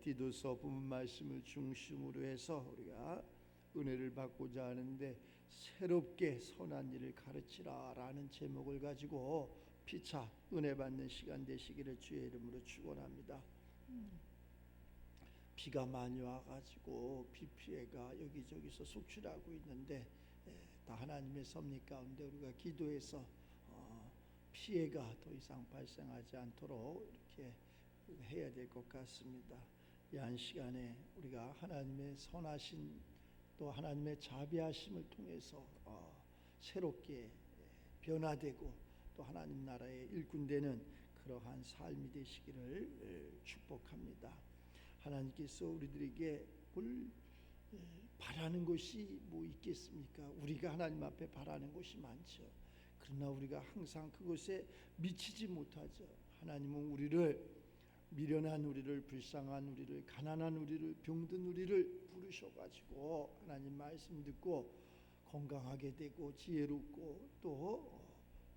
디도서 본문 말씀을 중심으로 해서 우리가 은혜를 받고자 하는데 새롭게 선한 일을 가르치라라는 제목을 가지고 피차 은혜 받는 시간 되시기를 주의 이름으로 축원합니다. 비가 많이 와가지고 비 피해가 여기저기서 속출하고 있는데 다 하나님의 섭리 가운데 우리가 기도해서 피해가 더 이상 발생하지 않도록 이렇게 해야 될 것 같습니다. 이 한 시간에 우리가 하나님의 선하신 또 하나님의 자비하심을 통해서 새롭게 변화되고 또 하나님 나라의 일꾼되는 그러한 삶이 되시기를 축복합니다. 하나님께서 우리들에게 뭘 바라는 것이 뭐 있겠습니까? 우리가 하나님 앞에 바라는 것이 많죠. 그러나 우리가 항상 그것에 미치지 못하죠. 하나님은 우리를 미련한 우리를, 불쌍한 우리를, 가난한 우리를, 병든 우리를 부르셔가지고 하나님 말씀 듣고 건강하게 되고 지혜롭고 또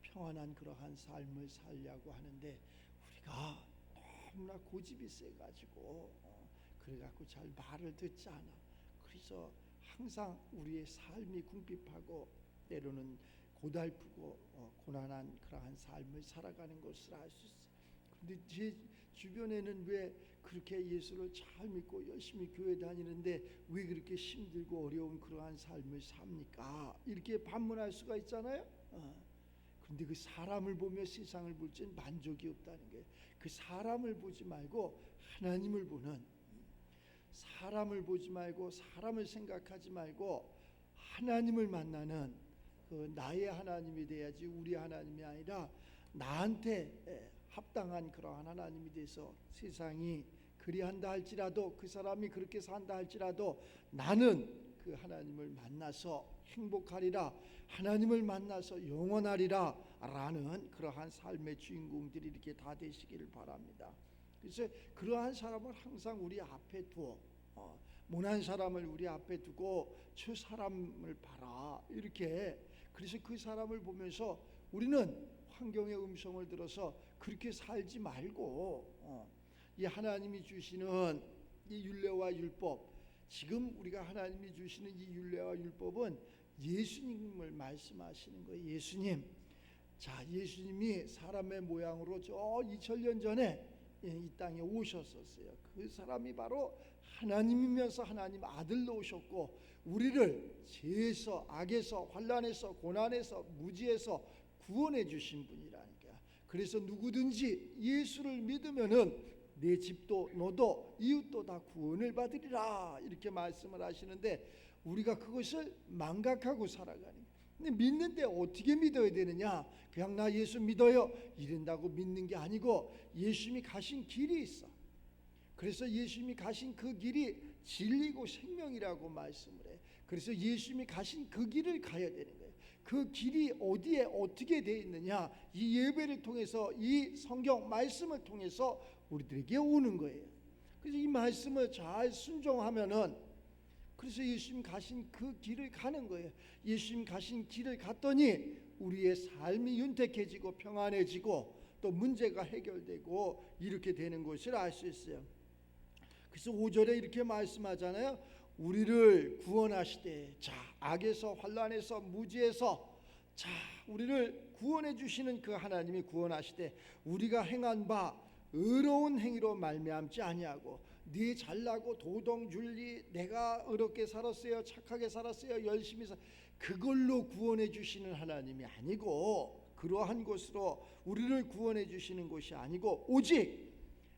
평안한 그러한 삶을 살려고 하는데 우리가 너무나 고집이 세가지고 그래갖고 잘 말을 듣지 않아. 그래서 항상 우리의 삶이 궁핍하고 때로는 고달프고 고난한 그러한 삶을 살아가는 것을 알 수 있어요. 그런데 제 주변에는 왜 그렇게 예수를 잘 믿고 열심히 교회 다니는데 왜 그렇게 힘들고 어려운 그러한 삶을 삽니까? 이렇게 반문할 수가 있잖아요. 그런데 그 사람을 보며 세상을 볼 땐 만족이 없다는 거예요. 그 사람을 보지 말고 하나님을 보는, 사람을 보지 말고 사람을 생각하지 말고 하나님을 만나는 그 나의 하나님이 돼야지 우리 하나님이 아니라 나한테 합당한 그러한 하나님이 돼서 세상이 그리한다 할지라도 그 사람이 그렇게 산다 할지라도 나는 그 하나님을 만나서 행복하리라, 하나님을 만나서 영원하리라 라는 그러한 삶의 주인공들이 이렇게 다 되시기를 바랍니다. 그래서 그러한 사람을 항상 우리 앞에 두어 모난 사람을 우리 앞에 두고 저 사람을 봐라 이렇게. 그래서 그 사람을 보면서 우리는 환경의 음성을 들어서 그렇게 살지 말고 이 하나님이 주시는 이 율례와 율법, 지금 우리가 하나님이 주시는 이 율례와 율법은 예수님을 말씀하시는 거예요. 예수님. 자, 예수님이 사람의 모양으로 저 2000년 전에 이 땅에 오셨었어요. 그 사람이 바로 하나님이면서 하나님 아들로 오셨고 우리를 죄에서, 악에서, 환난에서, 고난에서, 무지에서 구원해 주신 분이라니까. 그래서 누구든지 예수를 믿으면은 내 집도 너도 이웃도 다 구원을 받으리라 이렇게 말씀을 하시는데 우리가 그것을 망각하고 살아가는 거예요. 근데 믿는데 어떻게 믿어야 되느냐? 그냥 나 예수 믿어요 이런다고 믿는 게 아니고 예수님이 가신 길이 있어. 그래서 예수님이 가신 그 길이 진리고 생명이라고 말씀을 해. 그래서 예수님이 가신 그 길을 가야 되는 거예요. 그 길이 어디에 어떻게 되어 있느냐? 이 예배를 통해서 이 성경 말씀을 통해서 우리들에게 오는 거예요. 그래서 이 말씀을 잘 순종하면은 그래서 예수님 가신 그 길을 가는 거예요. 예수님 가신 길을 갔더니 우리의 삶이 윤택해지고 평안해지고 또 문제가 해결되고 이렇게 되는 것을 알 수 있어요. 그래서 5절에 이렇게 말씀하잖아요. 우리를 구원하시되, 자, 악에서, 환난에서, 무지에서, 자, 우리를 구원해 주시는 그 하나님이 구원하시되 우리가 행한 바 의로운 행위로 말미암지 아니하고 네 잘나고 도덕 윤리 내가 의롭게 살았어요, 착하게 살았어요, 열심히 그걸로 구원해 주시는 하나님이 아니고, 그러한 것으로 우리를 구원해 주시는 것이 아니고 오직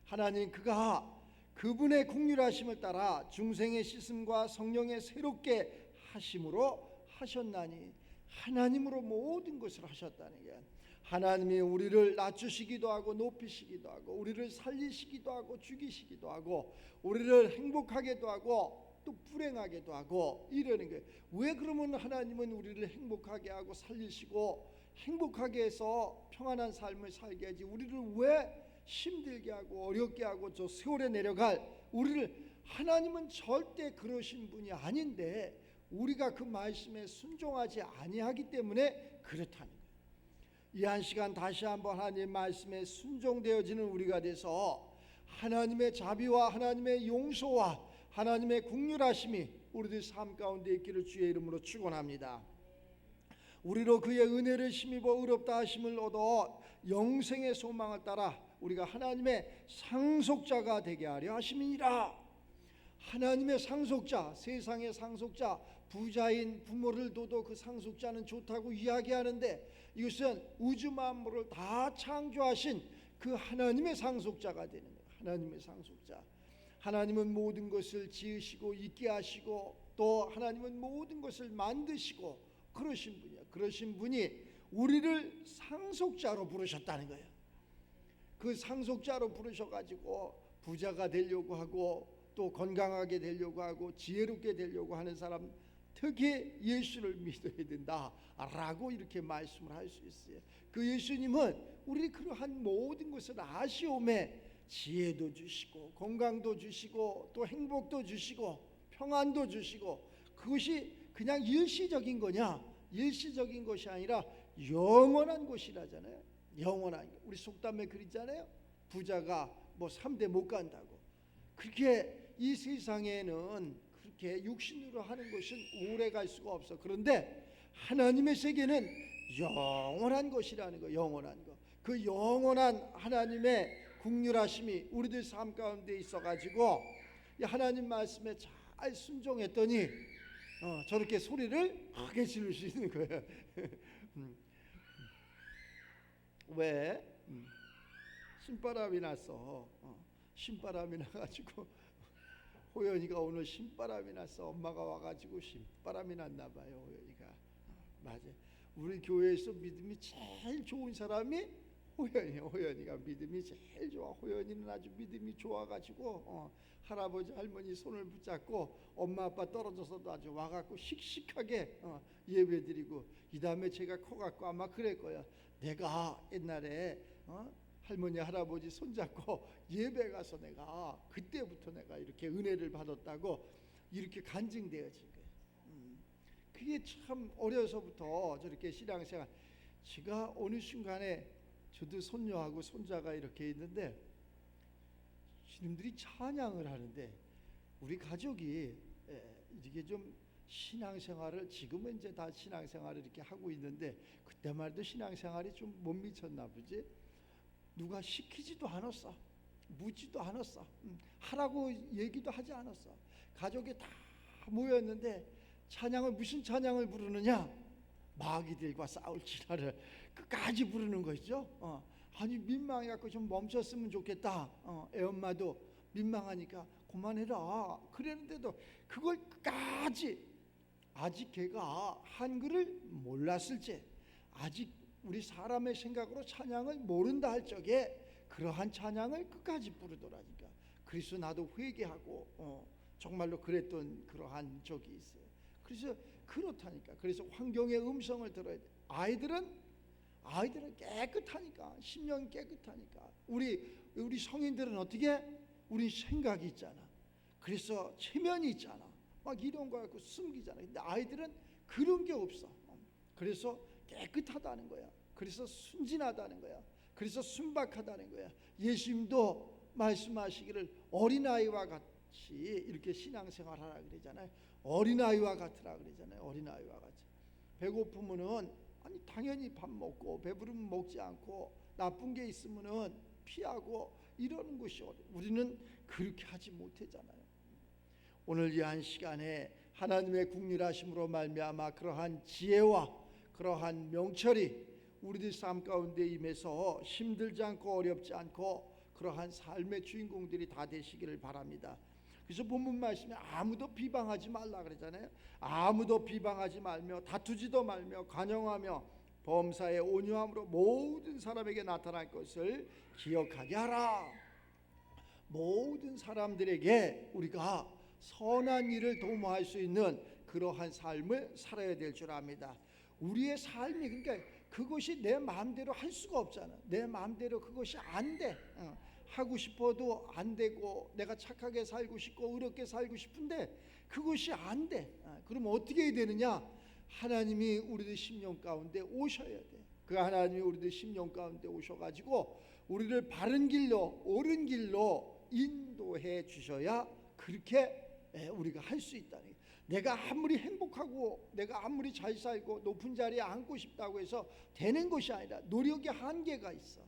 하나님 그가 그분의 긍휼하심을 따라 중생의 씻음과 성령의 새롭게 하심으로 하셨나니, 하나님으로 모든 것을 하셨다는 게, 하나님이 우리를 낮추시기도 하고 높이시기도 하고 우리를 살리시기도 하고 죽이시기도 하고 우리를 행복하게도 하고 또 불행하게도 하고 이러는 거예요. 왜 그러면 하나님은 우리를 행복하게 하고 살리시고 행복하게 해서 평안한 삶을 살게 하지 우리를 왜 힘들게 하고 어렵게 하고 저 세월에 내려갈 우리를, 하나님은 절대 그러신 분이 아닌데 우리가 그 말씀에 순종하지 아니하기 때문에 그렇다는 거예요. 이 한 시간 다시 한번 하나님 말씀에 순종되어지는 우리가 돼서 하나님의 자비와 하나님의 용서와 하나님의 긍휼하심이 우리들 삶 가운데 있기를 주의 이름으로 축원합니다. 우리로 그의 은혜를 힘입어 의롭다 하심을 얻어 영생의 소망을 따라 우리가 하나님의 상속자가 되게 하려 하심이니라. 하나님의 상속자, 세상의 상속자, 부자인 부모를 둬도 그 상속자는 좋다고 이야기하는데, 이것은 우주 만물을 다 창조하신 그 하나님의 상속자가 되는 거예요. 하나님의 상속자. 하나님은 모든 것을 지으시고 있게 하시고, 또 하나님은 모든 것을 만드시고 그러신 분이야. 그러신 분이 우리를 상속자로 부르셨다는 거예요. 그 상속자로 부르셔가지고 부자가 되려고 하고, 또 건강하게 되려고 하고, 지혜롭게 되려고 하는 사람, 특히 예수를 믿어야 된다라고 이렇게 말씀을 할 수 있어요. 그 예수님은 우리 그러한 모든 것을 아시오매 지혜도 주시고, 건강도 주시고, 또 행복도 주시고, 평안도 주시고, 그것이 그냥 일시적인 거냐? 일시적인 것이 아니라 영원한 것이라잖아요. 영원한 것. 우리 속담에 그러잖아요. 부자가 뭐 3대 못 간다고. 그렇게 이 세상에는 그렇게 육신으로 하는 것은 오래 갈 수가 없어. 그런데 하나님의 세계는 영원한 것이라는 거. 영원한 것. 그 영원한 하나님의 긍휼하심이 우리들 삶 가운데 있어가지고 하나님 말씀에 잘 순종했더니 저렇게 소리를 크게 지를 수 있는 거예요. 왜? 신바람이 났어. 신바람이 나가지고 호연이가 오늘 신바람이 났어. 엄마가 와가지고 신바람이 났나 봐요. 호연이가. 맞아. 우리 교회에서 믿음이 제일 좋은 사람이 호연이에요. 호연이가 믿음이 제일 좋아. 호연이는 아주 믿음이 좋아가지고 할아버지 할머니 손을 붙잡고 엄마 아빠 떨어져서도 아주 와갖고 씩씩하게 예배드리고, 이 다음에 제가 커갖고 아마 그럴 거야. 내가 옛날에 할머니 할아버지 손잡고 예배 가서 내가 그때부터 내가 이렇게 은혜를 받았다고 이렇게 간증되어진 거예요. 그게 참 어려서부터 저렇게 신앙생활. 제가 어느 순간에 저도 손녀하고 손자가 이렇게 있는데 주님들이 찬양을 하는데, 우리 가족이 이게 좀 신앙생활을, 지금은 이제 다 신앙생활을 이렇게 하고 있는데 그때만 해도 신앙생활이 좀 못 미쳤나 보지. 누가 시키지도 않았어. 묻지도 않았어. 하라고 얘기도 하지 않았어. 가족이 다 모였는데 찬양을, 무슨 찬양을 부르느냐? 마귀들과 싸울 지라를 끝까지 부르는 거죠. 아니 민망해갖고 좀 멈췄으면 좋겠다. 애엄마도 민망하니까 그만해라 그랬는데도 그걸 끝까지, 아직 걔가 한글을 몰랐을지, 아직 우리 사람의 생각으로 찬양을 모른다 할 적에 그러한 찬양을 끝까지 부르더라니까. 그래서 나도 회개하고 정말로 그랬던 그러한 적이 있어요. 그래서 그렇다니까. 그래서 환경의 음성을 들어야 돼. 아이들은 깨끗하니까, 심령이 깨끗하니까. 우리 성인들은 어떻게? 우리 생각이 있잖아. 그래서 체면이 있잖아. 막 이런 거 갖고 숨기잖아. 근데 아이들은 그런 게 없어. 그래서 깨끗하다는 거야. 그래서 순진하다는 거야. 그래서 순박하다는 거야. 예수님도 말씀하시기를 어린아이와 같이 이렇게 신앙생활하라 그러잖아요. 어린아이와 같으라 그러잖아요. 어린아이와 같이. 배고프면은 아니 당연히 밥 먹고, 배부르면 먹지 않고, 나쁜 게 있으면은 피하고 이러는 것이, 우리는 그렇게 하지 못하잖아요. 오늘 이 한 시간에 하나님의 긍휼하심으로 말미암아 그러한 지혜와 그러한 명철이 우리들 삶 가운데 임해서 힘들지 않고 어렵지 않고 그러한 삶의 주인공들이 다 되시기를 바랍니다. 그래서 본문 말씀에 아무도 비방하지 말라 그러잖아요. 아무도 비방하지 말며 다투지도 말며 간영하며 범사에 온유함으로 모든 사람에게 나타날 것을 기억하게 하라. 모든 사람들에게 우리가 선한 일을 도모할 수 있는 그러한 삶을 살아야 될 줄 압니다. 우리의 삶이, 그러니까 그것이 내 마음대로 할 수가 없잖아. 내 마음대로 그것이 안 돼. 하고 싶어도 안 되고, 내가 착하게 살고 싶고 의롭게 살고 싶은데 그것이 안 돼. 그럼 어떻게 해야 되느냐? 하나님이 우리들 심령 가운데 오셔야 돼. 그 하나님이 우리들 심령 가운데 오셔가지고 우리를 바른 길로, 옳은 길로 인도해 주셔야 그렇게 우리가 할 수 있다는 거예요. 내가 아무리 행복하고 내가 아무리 잘 살고 높은 자리에 앉고 싶다고 해서 되는 것이 아니라 노력의 한계가 있어.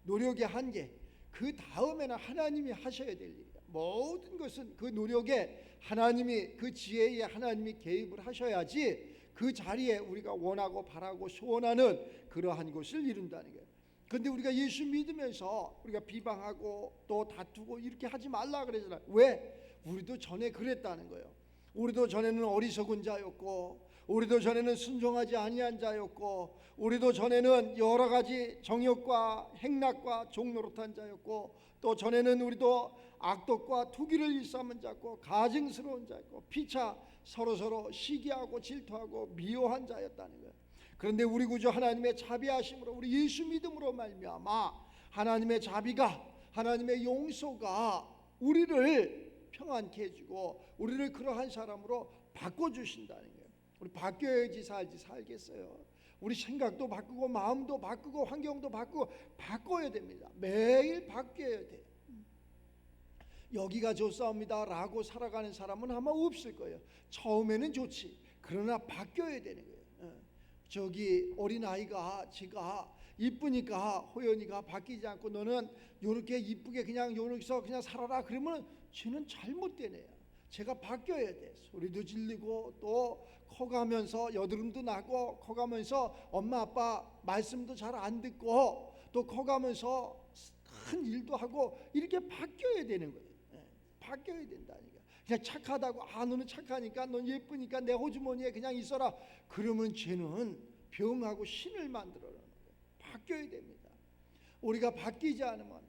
노력의 한계. 그 다음에는 하나님이 하셔야 될 일이야. 모든 것은 그 노력에 하나님이, 그 지혜에 하나님이 개입을 하셔야지 그 자리에 우리가 원하고 바라고 소원하는 그러한 것을 이룬다는 거예요. 그런데 우리가 예수 믿으면서 우리가 비방하고 또 다투고 이렇게 하지 말라 그러잖아요. 왜? 우리도 전에 그랬다는 거예요. 우리도 전에는 어리석은 자였고, 우리도 전에는 순종하지 아니한 자였고, 우리도 전에는 여러 가지 정욕과 행락과 종노릇한 자였고, 또 전에는 우리도 악독과 투기를 일삼은 자였고, 가증스러운 자였고, 피차 서로서로 시기하고 질투하고 미워한 자였다는 거예요. 그런데 우리 구주 하나님의 자비하심으로, 우리 예수 믿음으로 말미암아 하나님의 자비가, 하나님의 용서가 우리를 평안케 해주고 우리를 그러한 사람으로 바꿔주신다는 거예요. 우리 바뀌어야지 살겠어요. 우리 생각도 바꾸고 마음도 바꾸고 환경도 바꾸고 바꿔야 됩니다. 매일 바뀌어야 돼요. 여기가 좋사옵니다 라고 살아가는 사람은 아마 없을 거예요. 처음에는 좋지. 그러나 바뀌어야 되는 거예요. 저기 어린아이가 지가 이쁘니까 호연이가 바뀌지 않고 너는 요렇게 이쁘게 그냥 요렇게서 그냥 살아라 그러면 쟤는 잘못된 애야. 제가 바뀌어야 돼. 소리도 질리고 또 커가면서 여드름도 나고 커가면서 엄마 아빠 말씀도 잘 안 듣고 또 커가면서 큰 일도 하고 이렇게 바뀌어야 되는 거예요. 바뀌어야 된다니까. 그냥 착하다고 너는 착하니까 넌 예쁘니까 내 호주머니에 그냥 있어라 그러면 쟤는 병하고 신을 만들어라는 거예요. 바뀌어야 됩니다. 우리가 바뀌지 않으면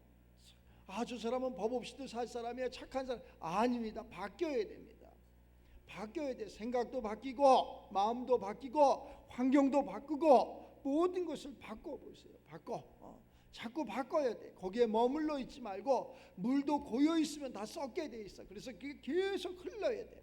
저 사람은 법 없이도 살 사람이야 착한 사람 아닙니다. 바뀌어야 됩니다. 바뀌어야 돼. 생각도 바뀌고 마음도 바뀌고 환경도 바꾸고 모든 것을 바꿔보세요. 자꾸 바꿔야 돼. 거기에 머물러 있지 말고 물도 고여 있으면 다 썩게 돼 있어. 그래서 그게 계속 흘러야 돼.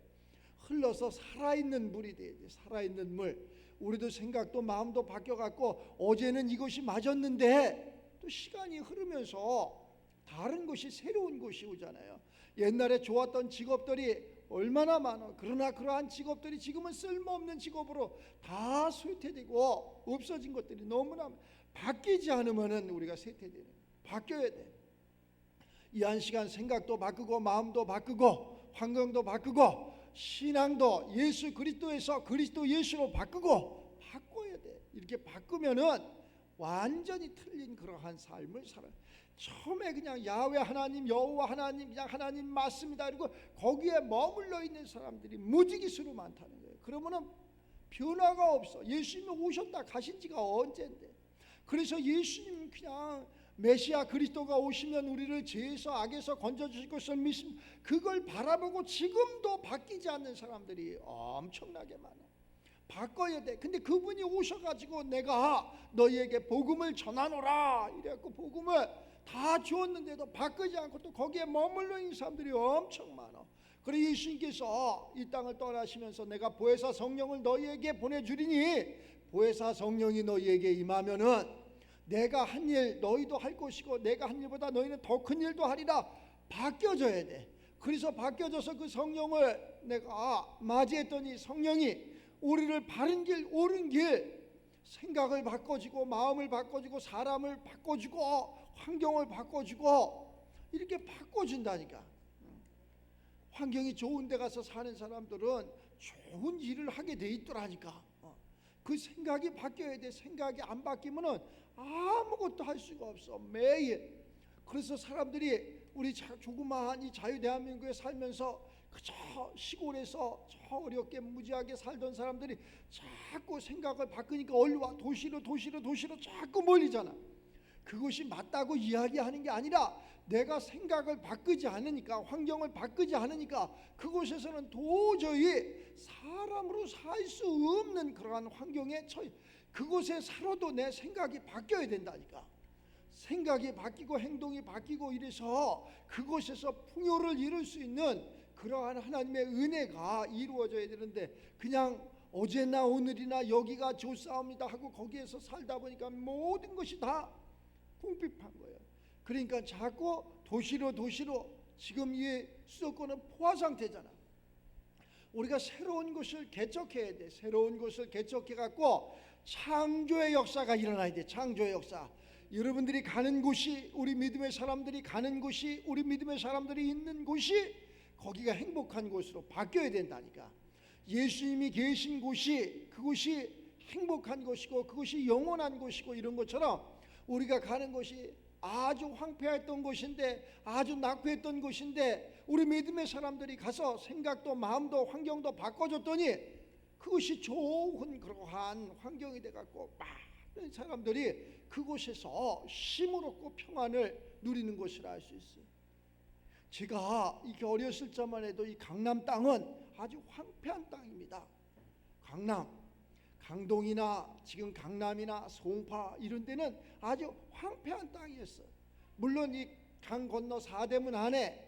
흘러서 살아있는 물이 돼야 돼. 살아있는 물. 우리도 생각도 마음도 바뀌어갖고 어제는 이것이 맞았는데 또 시간이 흐르면서 다른 것이 새로운 것이 오잖아요. 옛날에 좋았던 직업들이 얼마나 많아. 그러나 그러한 직업들이 지금은 쓸모없는 직업으로 다 쇠퇴되고 없어진 것들이 너무나 바뀌지 않으면은 우리가 쇠퇴되는. 바뀌어야 돼. 이 한 시간 생각도 바꾸고 마음도 바꾸고 환경도 바꾸고 신앙도 예수 그리스도에서 그리스도 예수로 바꾸고 바꿔야 돼. 이렇게 바꾸면은 완전히 틀린 그러한 삶을 살아요. 처음에 그냥 야훼 하나님 여호와 하나님 그냥 하나님 맞습니다 그리고 거기에 머물러 있는 사람들이 무지기수로 많다는 거예요. 그러면은 변화가 없어. 예수님이 오셨다 가신 지가 언젠데. 그래서 예수님 그냥 메시아 그리스도가 오시면 우리를 죄에서 악에서 건져주실 것을 믿습니다. 그걸 바라보고 지금도 바뀌지 않는 사람들이 엄청나게 많아. 바꿔야 돼. 근데 그분이 오셔가지고 내가 너희에게 복음을 전하노라 이래갖고 복음을 다 주었는데도 바꾸지 않고 또 거기에 머물러 있는 사람들이 엄청 많아. 그래 예수님께서 이 땅을 떠나시면서 내가 보혜사 성령을 너희에게 보내주리니 보혜사 성령이 너희에게 임하면은 내가 한 일 너희도 할 것이고 내가 한 일보다 너희는 더 큰 일도 하리라. 바뀌어져야 돼. 그래서 바뀌어져서 그 성령을 내가 맞이했더니 성령이 우리를 바른 길 옳은 길 생각을 바꿔주고 마음을 바꿔주고 사람을 바꿔주고 환경을 바꿔주고 이렇게 바꿔준다니까. 환경이 좋은 데 가서 사는 사람들은 좋은 일을 하게 돼 있더라니까. 그 생각이 바뀌어야 돼. 생각이 안 바뀌면은 아무것도 할 수가 없어. 매일. 그래서 사람들이 우리 조그마한 이 자유대한민국에 살면서 그저 시골에서 저 어렵게 무지하게 살던 사람들이 자꾸 생각을 바꾸니까 얼른 와 도시로 자꾸 몰리잖아. 그것이 맞다고 이야기하는 게 아니라 내가 생각을 바꾸지 않으니까 환경을 바꾸지 않으니까 그곳에서는 도저히 사람으로 살 수 없는 그러한 환경에 처해. 그곳에 살아도 내 생각이 바뀌어야 된다니까. 생각이 바뀌고 행동이 바뀌고 이래서 그곳에서 풍요를 이룰 수 있는 그러한 하나님의 은혜가 이루어져야 되는데 그냥 어제나 오늘이나 여기가 좋사옵니다 하고 거기에서 살다 보니까 모든 것이 다 궁핍한 거예요. 그러니까 자꾸 도시로 지금 이 수도권은 포화 상태잖아. 우리가 새로운 곳을 개척해야 돼. 새로운 곳을 개척해 갖고 창조의 역사가 일어나야 돼. 창조의 역사. 여러분들이 가는 곳이, 우리 믿음의 사람들이 가는 곳이, 우리 믿음의 사람들이 있는 곳이 거기가 행복한 곳으로 바뀌어야 된다니까. 예수님이 계신 곳이, 그곳이 행복한 곳이고 그것이 영원한 곳이고 이런 것처럼 우리가 가는 곳이 아주 황폐했던 곳인데, 아주 낙후했던 곳인데 우리 믿음의 사람들이 가서 생각도 마음도 환경도 바꿔줬더니 그것이 좋은 그러한 환경이 돼갖고 많은 사람들이 그곳에서 쉼을 얻고 평안을 누리는 것을 알 수 있어요. 제가 이렇게 어렸을 적만 해도 이 강남 땅은 아주 황폐한 땅입니다. 강동이나 지금 강남이나 송파 이런 데는 아주 황폐한 땅이었어요. 물론 이 강 건너 사대문 안에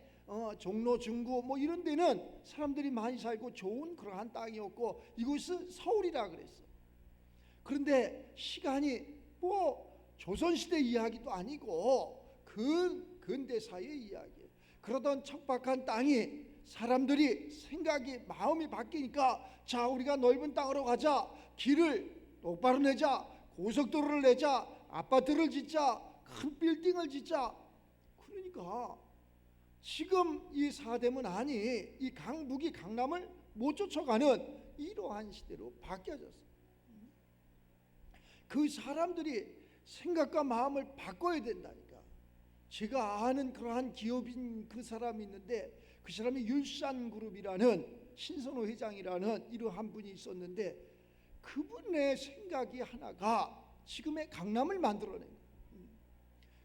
종로 중구 뭐 이런 데는 사람들이 많이 살고 좋은 그러한 땅이었고 이곳은 서울이라 그랬어. 그런데 시간이 뭐 조선시대 이야기도 아니고 근대사의 이야기예요. 그러던 척박한 땅이 사람들이 생각이 마음이 바뀌니까 자, 우리가 넓은 땅으로 가자, 길을 똑바로 내자, 고속도로를 내자, 아파트를 짓자, 큰 빌딩을 짓자. 그러니까 지금 이 사대문 안이 이 강북이 강남을 못 쫓아가는 이러한 시대로 바뀌어졌어요. 그 사람들이 생각과 마음을 바꿔야 된다니까. 제가 아는 그러한 기업인 그 사람이 있는데 그 사람이 율산그룹이라는 신선호 회장이라는 이러한 분이 있었는데 그분의 생각이 하나가 지금의 강남을 만들어낸 거예요.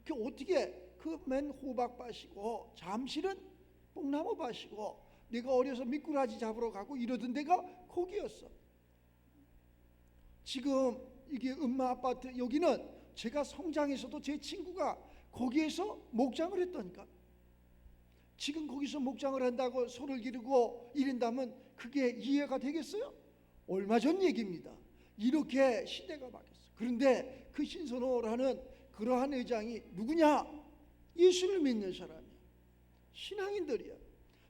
그 어떻게 그 맨 호박밭이고 잠실은 뽕나무밭이고 내가 어려서 미꾸라지 잡으러 가고 이러던 데가 거기였어. 지금 이게 음마아파트 여기는 제가 성장에서도 제 친구가 거기에서 목장을 했다니까. 지금 거기서 목장을 한다고 소를 기르고 이른다면 그게 이해가 되겠어요? 얼마 전 얘기입니다. 이렇게 시대가 바뀌었어. 그런데 그 신선호라는 그러한 회장이 누구냐? 예수를 믿는 사람이야. 신앙인들이야.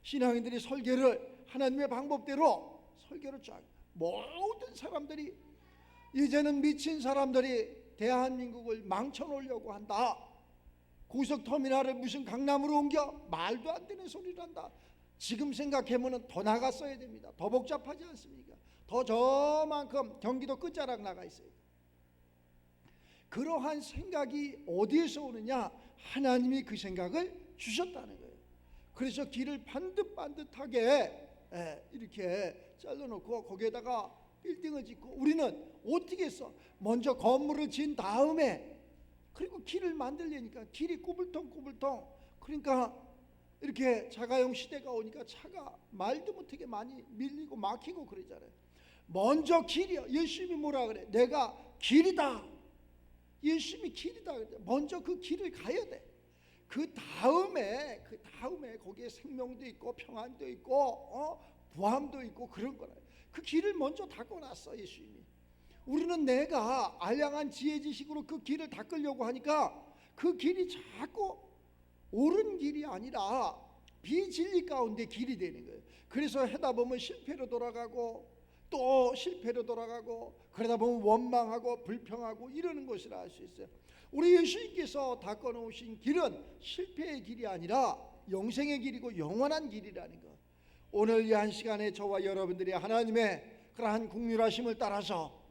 신앙인들이 설교를 하나님의 방법대로 설교를 쫙, 모든 사람들이 이제는 미친 사람들이 대한민국을 망쳐놓으려고 한다. 고속터미널을 무슨 강남으로 옮겨? 말도 안 되는 소리를 한다. 지금 생각해보면 더 나갔어야 됩니다. 더 복잡하지 않습니까? 더 저만큼 경기도 끝자락 나가 있어요. 그러한 생각이 어디에서 오느냐? 하나님이 그 생각을 주셨다는 거예요. 그래서 길을 반듯반듯하게 이렇게 잘라놓고 거기에다가 빌딩을 짓고 우리는 어떻게 했어? 먼저 건물을 지은 다음에 그리고 길을 만들려니까 길이 꾸불통꾸불통, 그러니까 이렇게 자가용 시대가 오니까 차가 말도 못하게 많이 밀리고 막히고 그러잖아요. 먼저 길이야. 예수님이 뭐라 그래? 내가 길이다. 예수님이 길이다. 먼저 그 길을 가야 돼. 그 다음에 거기에 생명도 있고 평안도 있고 부함도 있고 그런 거라. 그 길을 먼저 닦아놨어 예수님이. 우리는 내가 알량한 지혜 지식으로 그 길을 닦으려고 하니까 그 길이 자꾸 옳은 길이 아니라 비진리 가운데 길이 되는 거예요. 그래서 하다 보면 실패로 돌아가고 또 실패로 돌아가고 그러다 보면 원망하고 불평하고 이러는 것을 알 수 있어요. 우리 예수님께서 닦아놓으신 길은 실패의 길이 아니라 영생의 길이고 영원한 길이라는 것. 오늘 이 한 시간에 저와 여러분들이 하나님의 그러한 긍휼하심을 따라서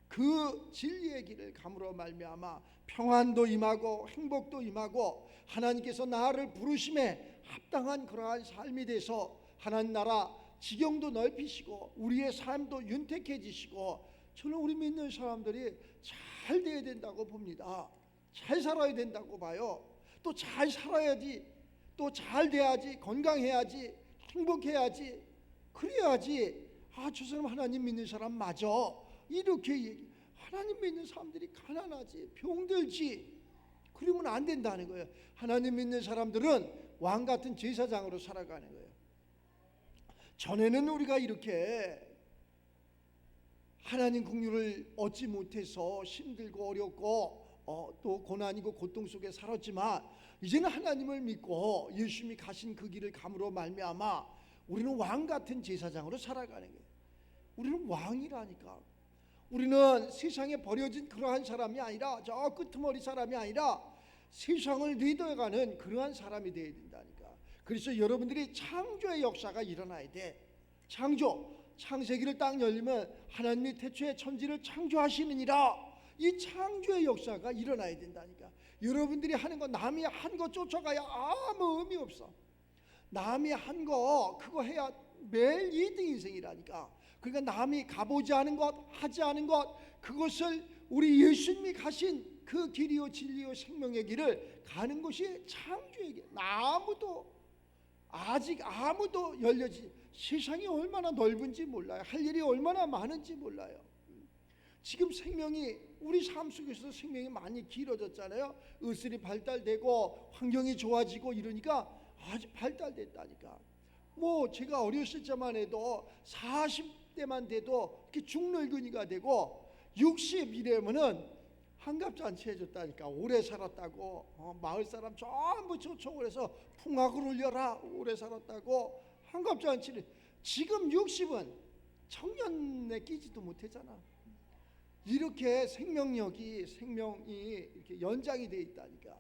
그 진리의 길을 감으로 말미암아 평안도 임하고 행복도 임하고 하나님께서 나를 부르심에 합당한 그러한 삶이 돼서 하나님 나라 지경도 넓히시고 우리의 삶도 윤택해지시고, 저는 우리 믿는 사람들이 잘 돼야 된다고 봅니다. 잘 살아야 된다고 봐요. 또 잘 살아야지, 또 잘 돼야지, 건강해야지, 행복해야지, 그래야지 저 사람 하나님 믿는 사람 맞아, 이렇게 얘기. 하나님 믿는 사람들이 가난하지, 병들지, 그러면 안 된다는 거예요. 하나님 믿는 사람들은 왕 같은 제사장으로 살아가는 거예요. 전에는 우리가 이렇게 하나님 긍휼을 얻지 못해서 힘들고 어렵고 또 고난이고 고통 속에 살았지만 이제는 하나님을 믿고 예수님이 가신 그 길을 감으로 말미암아 우리는 왕 같은 제사장으로 살아가는 거예요. 우리는 왕이라니까. 우리는 세상에 버려진 그러한 사람이 아니라, 저 끄트머리 사람이 아니라 세상을 리더해가는 그러한 사람이 되어야 된다니까. 그래서 여러분들이 창조의 역사가 일어나야 돼. 창세기를 딱 열리면 하나님이 태초에 천지를 창조하시느니라, 이 창조의 역사가 일어나야 된다니까. 여러분들이 하는 거, 남이 한 거 쫓아가야 아무 의미 없어. 남이 한 거 그거 해야 매일 2등 인생이라니까. 그러니까 남이 가보지 않은 것, 하지 않은 것, 그것을 우리 예수님이 가신 그 길이요 진리요 생명의 길을 가는 것이 창조의 길. 아직 아무도 열려지, 세상이 얼마나 넓은지 몰라요. 할 일이 얼마나 많은지 몰라요. 지금 생명이, 우리 삶 속에서 생명이 많이 길어졌잖아요. 의술이 발달되고 환경이 좋아지고 이러니까 아주 발달됐다니까. 뭐 제가 어렸을 때만 해도 40대만 돼도 이렇게 중늙은이가 되고 60 이래면은 환갑잔치 해줬다니까. 오래 살았다고. 마을 사람 전부 초청을 해서 풍악을 울려라, 오래 살았다고 환갑잔치를. 지금 60은 청년에 끼지도 못하잖아. 이렇게 생명이 이렇게 연장이 돼 있다니까.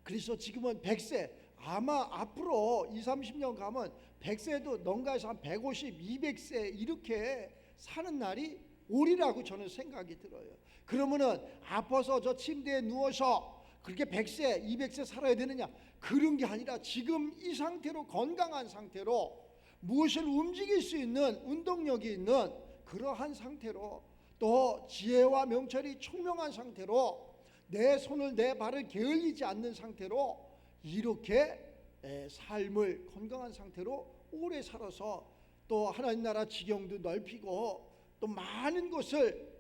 그래서 지금은 100세, 아마 앞으로 20-30년 가면 100세도 농가에서 한 150, 200세 이렇게 사는 날이 오리라고 저는 생각이 들어요. 그러면은 아파서 저 침대에 누워서 그렇게 100세, 200세 살아야 되느냐? 그런 게 아니라 지금 이 상태로, 건강한 상태로 무엇을 움직일 수 있는 운동력이 있는 그러한 상태로, 또 지혜와 명철이 총명한 상태로, 내 손을 내 발을 게을리지 않는 상태로 이렇게 삶을 건강한 상태로 오래 살아서 또 하나님 나라 지경도 넓히고 또 많은 것을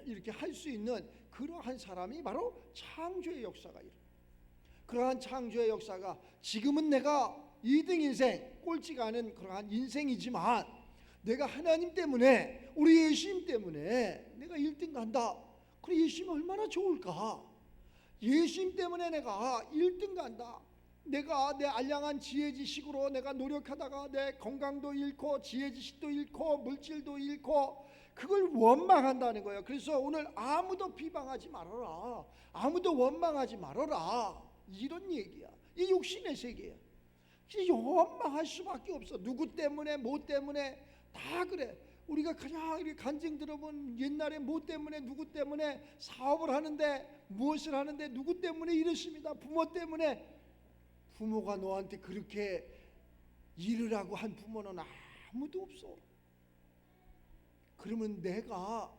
이렇게 할 수 있는 그러한 사람이 바로 창조의 역사가 일어나요. 그러한 창조의 역사가, 지금은 내가 2등 인생, 꼴찌가 않은 그러한 인생이지만 내가 하나님 때문에, 우리 예수님 때문에 내가 1등 간다. 그래, 예수님 얼마나 좋을까? 예수님 때문에 내가 1등 간다. 내가 내 알량한 지혜 지식으로 내가 노력하다가 내 건강도 잃고 지혜 지식도 잃고 물질도 잃고 그걸 원망한다는 거예요. 그래서 오늘 아무도 비방하지 말아라, 아무도 원망하지 말아라, 이런 얘기야. 이 육신의 세계야. 원망할 수밖에 없어. 누구 때문에, 뭐 때문에, 다 그래. 우리가 그냥 이렇게 간증 들어본 옛날에 뭐 때문에, 누구 때문에 사업을 하는데, 무엇을 하는데 누구 때문에 이랬습니다. 부모 때문에. 부모가 너한테 그렇게 이르라고 한 부모는 아무도 없어. 그러면 내가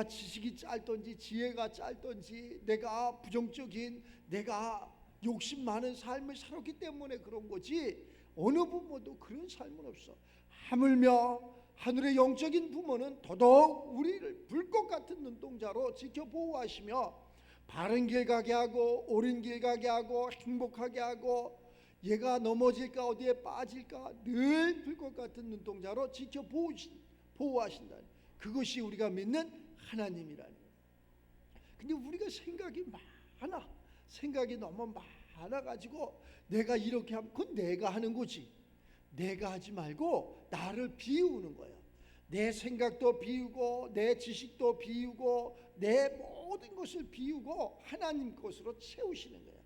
지식이 짧든지 지혜가 짧든지, 내가 부정적인, 내가 욕심 많은 삶을 살았기 때문에 그런 거지, 어느 부모도 그런 삶은 없어. 하물며 하늘의 영적인 부모는 더더욱 우리를 불꽃 같은 눈동자로 지켜 보호하시며 바른 길 가게 하고 옳은 길 가게 하고 행복하게 하고, 얘가 넘어질까 어디에 빠질까 늘 불꽃 같은 눈동자로 지켜 보호하신다. 그것이 우리가 믿는 하나님이라니. 근데 우리가 생각이 너무 많아가지고 내가 이렇게 하면 그건 내가 하는 거지. 내가 하지 말고 나를 비우는 거야. 내 생각도 비우고 내 지식도 비우고 내 모든 것을 비우고 하나님 것으로 채우시는 거야.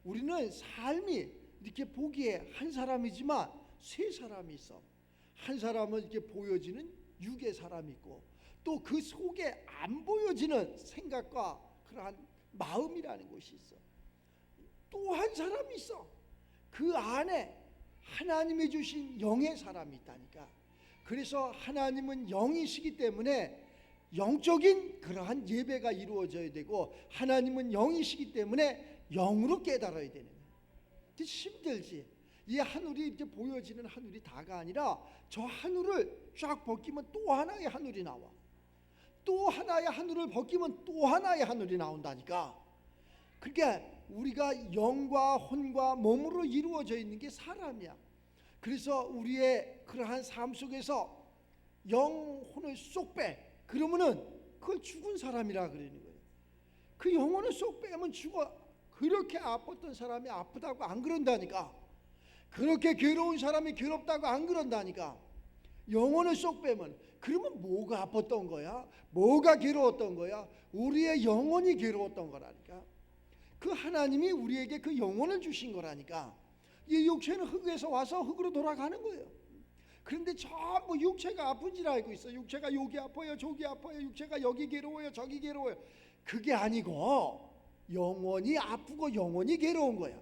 우리는 삶이 이렇게 보기에 한 사람이지만 세 사람이 있어. 한 사람은 이렇게 보여지는 육의 사람이 있고, 또 그 속에 안 보여지는 생각과 그러한 마음이라는 것이 있어. 또 한 사람이 있어. 그 안에 하나님이 주신 영의 사람이 있다니까. 그래서 하나님은 영이시기 때문에 영적인 그러한 예배가 이루어져야 되고, 하나님은 영이시기 때문에 영으로 깨달아야 되는 거예요. 힘들지. 이 하늘이 이렇게 보여지는 하늘이 다가 아니라 저 하늘을 쫙 벗기면 또 하나의 하늘이 나와. 또 하나의 하늘을 벗기면 또 하나의 하늘이 나온다니까. 그러니까 우리가 영과 혼과 몸으로 이루어져 있는 게 사람이야. 그래서 우리의 그러한 삶 속에서 영혼을 쏙 빼. 그러면은 그걸 죽은 사람이라 그러는 거예요. 그 영혼을 쏙 빼면 죽어. 그렇게 아팠던 사람이 아프다고 안 그런다니까. 그렇게 괴로운 사람이 괴롭다고 안 그런다니까. 영혼을 쏙 빼면 그러면 뭐가 아팠던 거야? 뭐가 괴로웠던 거야? 우리의 영혼이 괴로웠던 거라니까. 그 하나님이 우리에게 그 영혼을 주신 거라니까. 이 육체는 흙에서 와서 흙으로 돌아가는 거예요. 그런데 전부 육체가 아픈 줄 알고 있어. 육체가 여기 아파요, 저기 아파요, 육체가 여기 괴로워요, 저기 괴로워요. 그게 아니고 영혼이 아프고 영혼이 괴로운 거야.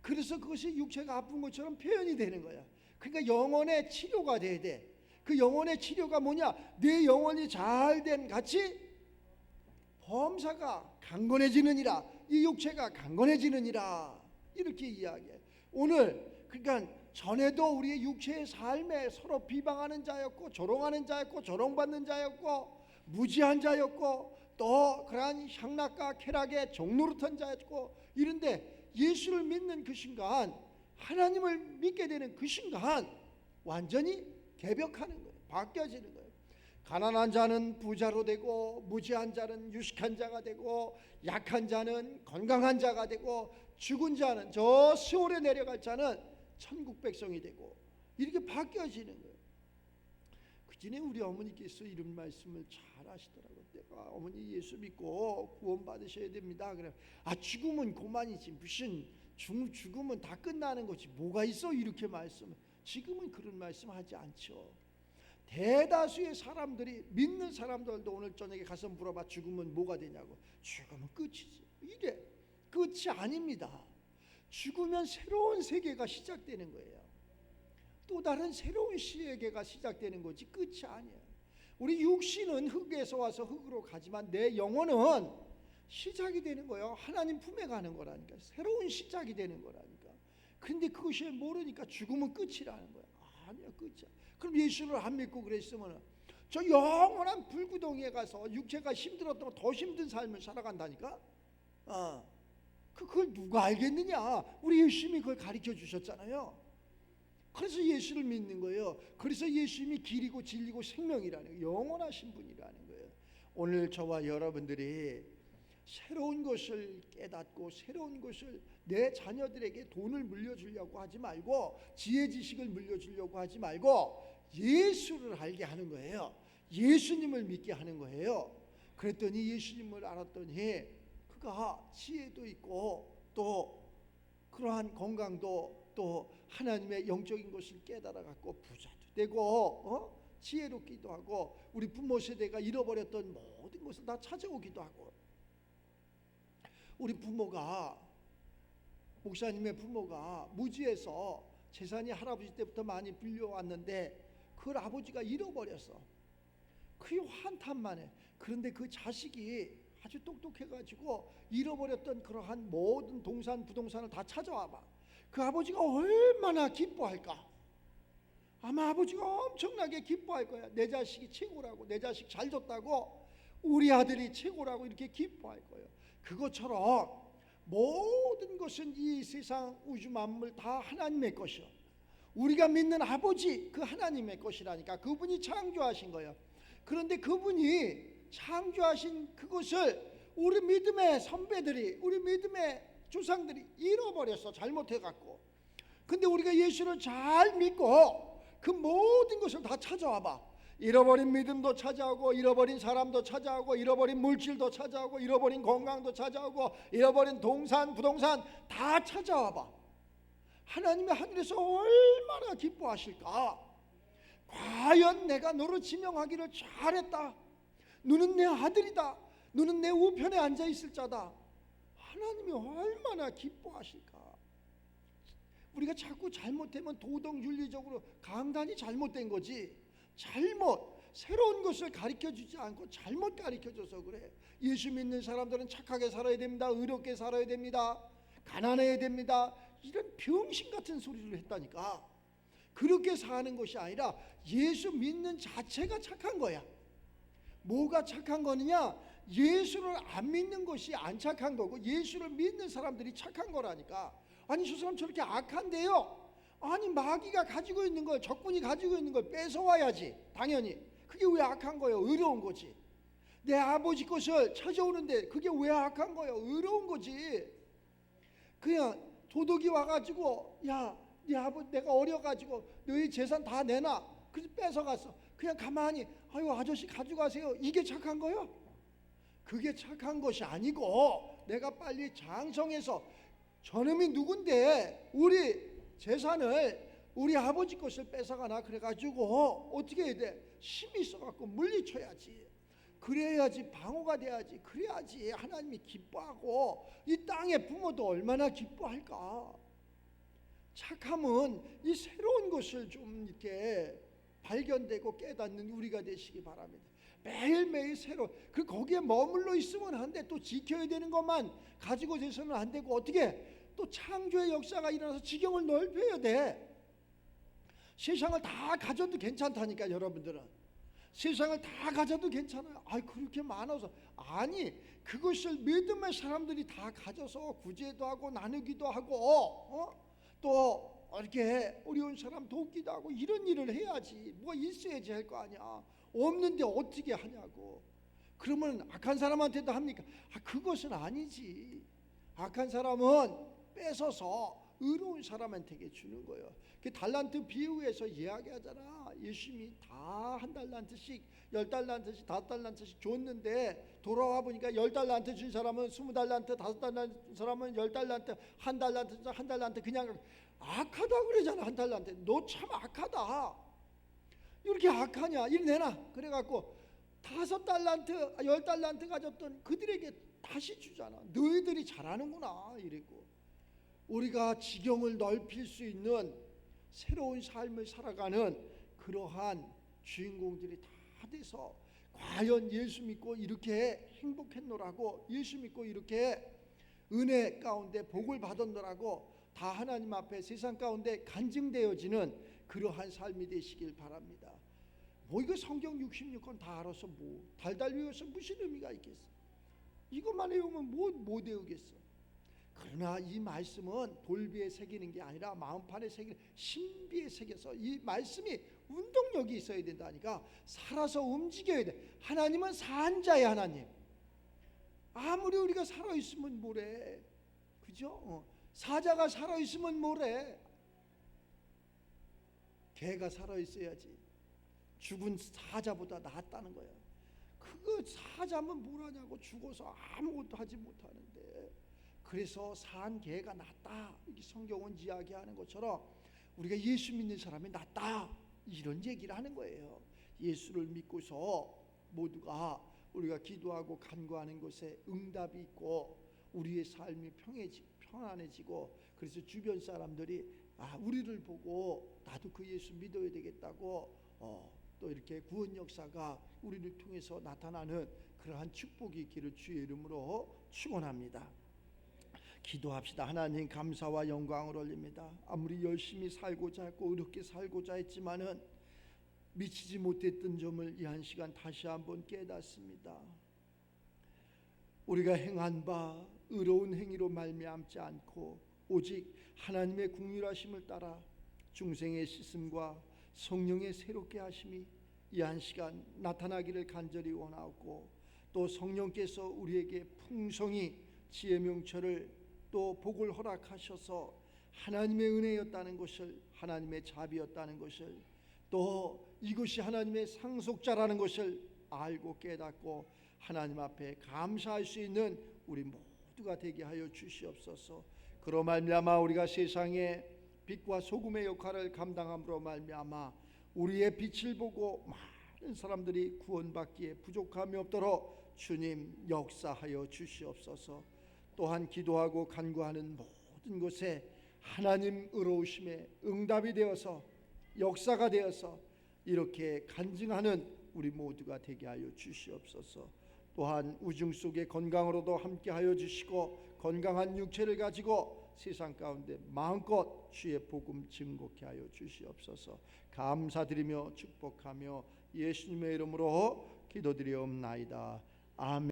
그래서 그것이 육체가 아픈 것처럼 표현이 되는 거야. 그러니까 영혼의 치료가 돼야 돼. 그 영혼의 치료가 뭐냐? 내 영혼이 잘된 같이 범사가 강건해지느니라. 이 육체가 강건해지느니라. 이렇게 이야기해. 오늘 그러니까 전에도 우리의 육체의 삶에 서로 비방하는 자였고 조롱하는 자였고 조롱받는 자였고 무지한 자였고 또 그러한 향락과 쾌락의 종노릇한 자였고 이런데 예수를 믿는 그 순간, 하나님을 믿게 되는 그 순간 완전히 개벽하는 거예요. 바뀌어지는 거예요. 가난한 자는 부자로 되고 무지한 자는 유식한 자가 되고 약한 자는 건강한 자가 되고 죽은 자는 저 시올에 내려갈 자는 천국 백성이 되고 이렇게 바뀌어지는 거예요. 그 전에 우리 어머니께서 이런 말씀을 잘 하시더라고요. 내가 어머니 예수 믿고 구원 받으셔야 됩니다. 그래. 죽으면 그만이지 무슨 죽으면 다 끝나는 거지 뭐가 있어 이렇게 말씀. 지금은 그런 말씀하지 않죠. 대다수의 사람들이 믿는 사람들도 오늘 저녁에 가서 물어봐 죽으면 뭐가 되냐고. 죽으면 끝이지. 이래. 끝이 아닙니다. 죽으면 새로운 세계가 시작되는 거예요. 또 다른 새로운 세계가 시작되는 거지 끝이 아니에요. 우리 육신은 흙에서 와서 흙으로 가지만 내 영혼은 시작이 되는 거예요. 하나님 품에 가는 거라니까. 새로운 시작이 되는 거라니까. 그런데 그것이 모르니까 죽으면 끝이라는 거야. 아니야 끝이야. 그럼 예수를 안 믿고 그랬으면 저 영원한 불구덩이에 가서 육체가 힘들었다고 더 힘든 삶을 살아간다니까. 그걸 누가 알겠느냐? 우리 예수님이 그걸 가르쳐 주셨잖아요. 그래서 예수를 믿는 거예요. 그래서 예수님이 길이고 진리고 생명이라는 거예요. 영원하신 분이라는 거예요. 오늘 저와 여러분들이 새로운 것을 깨닫고 새로운 것을 내 자녀들에게 돈을 물려주려고 하지 말고 지혜 지식을 물려주려고 하지 말고 예수를 알게 하는 거예요. 예수님을 믿게 하는 거예요. 그랬더니 예수님을 알았더니 그가 지혜도 있고 또 그러한 건강도 또 하나님의 영적인 것을 깨달아 갖고 부자도 되고 지혜롭기도 하고 우리 부모 세대가 잃어버렸던 모든 것을 다 찾아오기도 하고. 우리 부모가 목사님의 부모가 무지해서 재산이 할아버지 때부터 많이 빌려왔는데 그걸 아버지가 잃어버렸어. 그게 한탄만해. 그런데 그 자식이 아주 똑똑해가지고 잃어버렸던 그러한 모든 동산 부동산을 다 찾아와봐. 그 아버지가 얼마나 기뻐할까. 아마 아버지가 엄청나게 기뻐할 거야. 내 자식이 최고라고, 내 자식 잘 뒀다고, 우리 아들이 최고라고 이렇게 기뻐할 거예요. 그것처럼 모든 것은 이 세상 우주 만물 다 하나님의 것이요. 우리가 믿는 아버지 그 하나님의 것이라니까. 그분이 창조하신 거예요. 그런데 그분이 창조하신 그것을 우리 믿음의 선배들이, 우리 믿음의 조상들이 잃어버렸어. 잘못해갖고. 근데 우리가 예수를 잘 믿고 그 모든 것을 다 찾아와봐. 잃어버린 믿음도 찾아오고, 잃어버린 사람도 찾아오고, 잃어버린 물질도 찾아오고, 잃어버린 건강도 찾아오고, 잃어버린 동산 부동산 다 찾아와봐. 하나님의 하늘에서 얼마나 기뻐하실까. 과연 내가 너를 지명하기를 잘했다. 너는 내 아들이다. 너는 내 우편에 앉아있을 자다. 하나님이 얼마나 기뻐하실까. 우리가 자꾸 잘못하면 도덕윤리적으로 강단이 잘못된 거지. 새로운 것을 가르쳐주지 않고 잘못 가르쳐줘서 그래. 예수 믿는 사람들은 착하게 살아야 됩니다. 의롭게 살아야 됩니다. 가난해야 됩니다. 이런 병신 같은 소리를 했다니까. 그렇게 사는 것이 아니라 예수 믿는 자체가 착한 거야. 뭐가 착한 거느냐? 예수를 안 믿는 것이 안 착한 거고 예수를 믿는 사람들이 착한 거라니까. 아니 저 사람 저렇게 악한데요? 아니 마귀가 가지고 있는 걸, 적군이 가지고 있는 걸 뺏어와야지. 당연히 그게 왜 악한 거예요? 의로운 거지. 내 아버지 것을 찾아오는데 그게 왜 악한 거예요? 의로운 거지. 그냥 도둑이 와가지고 네 아버지 내가 어려가지고 너희 재산 다 내놔. 그래서 뺏어갔어. 그냥 가만히 아유 아저씨 가져가세요. 이게 착한 거요? 그게 착한 것이 아니고 내가 빨리 장성해서 저놈이 누군데 우리 재산을 우리 아버지 것을 뺏어가나 그래가지고 어떻게 해야 돼? 힘이 있어갖고 물리쳐야지. 그래야지 방어가 돼야지. 그래야지 하나님이 기뻐하고 이 땅의 부모도 얼마나 기뻐할까. 착함은 이 새로운 것을 좀 이렇게 발견되고 깨닫는 우리가 되시기 바랍니다. 매일매일 새로 거기에 머물러 있으면 안 돼. 또 지켜야 되는 것만 가지고 있어서는 안 되고 어떻게 또 창조의 역사가 일어나서 지경을 넓혀야 돼. 세상을 다 가져도 괜찮다니까. 여러분들은 세상을 다 가져도 괜찮아요. 그렇게 많아서 아니 그것을 믿음의 사람들이 다 가져서 구제도 하고 나누기도 하고 또 이렇게 어려운 사람 돕기도 하고 이런 일을 해야지. 뭐 있어야지 할 거 아니야. 없는데 어떻게 하냐고. 그러면 악한 사람한테도 합니까? 그것은 아니지. 악한 사람은 뺏어서 의로운 사람한테 주는 거예요. 그 달란트 비유에서 이야기하잖아. 예수님이 다 한 달란트씩 10달란트씩 5달란트씩 줬는데 돌아와 보니까 10달란트 준 사람은 20달란트, 5달란트 사람은 10달란트, 한 달란트 그냥 악하다 그러잖아. 한 달란트 너 참 악하다. 이렇게 악하냐? 이리 내놔. 그래갖고 5달란트 10달란트 가졌던 그들에게 다시 주잖아. 너희들이 잘하는구나 이러고. 우리가 지경을 넓힐 수 있는 새로운 삶을 살아가는 그러한 주인공들이 다 돼서 과연 예수 믿고 이렇게 행복했노라고, 예수 믿고 이렇게 은혜 가운데 복을 받았노라고 다 하나님 앞에 세상 가운데 간증되어지는 그러한 삶이 되시길 바랍니다. 뭐 이거 성경 66권 다 알아서 뭐 달달 외워서 무슨 의미가 있겠어. 이것만 외우면 뭐 외우겠어. 그러나 이 말씀은 돌비에 새기는 게 아니라 마음판에 새기는 신비에 새겨서 이 말씀이 운동력이 있어야 된다니까. 살아서 움직여야 돼. 하나님은 산자의 하나님. 아무리 우리가 살아있으면 뭐래. 그죠? 사자가 살아있으면 뭐래. 개가 살아있어야지. 죽은 사자보다 낫다는 거야. 그거 사자면 뭘 하냐고. 죽어서 아무것도 하지 못하는데. 그래서 산 개가 낫다. 이렇게 성경은 이야기하는 것처럼 우리가 예수 믿는 사람이 낫다. 이런 얘기를 하는 거예요. 예수를 믿고서 모두가 우리가 기도하고 간구하는 것에 응답이 있고 우리의 삶이 평안해지고 그래서 주변 사람들이 우리를 보고 나도 그 예수 믿어야 되겠다고 또 이렇게 구원 역사가 우리를 통해서 나타나는 그러한 축복이 있기를 주의 이름으로 축원합니다. 기도합시다. 하나님 감사와 영광을 올립니다. 아무리 열심히 살고자 했고 어렵게 살고자 했지만은 미치지 못했던 점을 이 한 시간 다시 한번 깨닫습니다. 우리가 행한 바 의로운 행위로 말미암지 않고 오직 하나님의 긍휼하심을 따라 중생의 씻음과 성령의 새롭게 하심이 이 한 시간 나타나기를 간절히 원하고 또 성령께서 우리에게 풍성히 지혜 명철을 또 복을 허락하셔서 하나님의 은혜였다는 것을, 하나님의 자비였다는 것을, 또 이것이 하나님의 상속자라는 것을 알고 깨닫고 하나님 앞에 감사할 수 있는 우리 모두가 되게 하여 주시옵소서. 그로 말미암아 우리가 세상에 빛과 소금의 역할을 감당함으로 말미암아 우리의 빛을 보고 많은 사람들이 구원받기에 부족함이 없도록 주님 역사하여 주시옵소서. 또한 기도하고 간구하는 모든 것에 하나님 의로우심에 응답이 되어서 역사가 되어서 이렇게 간증하는 우리 모두가 되게 하여 주시옵소서. 또한 우중 속에 건강으로도 함께하여 주시고 건강한 육체를 가지고 세상 가운데 마음껏 주의 복음 증거케 하여 주시옵소서. 감사드리며 축복하며 예수님의 이름으로 기도드리옵나이다. 아멘.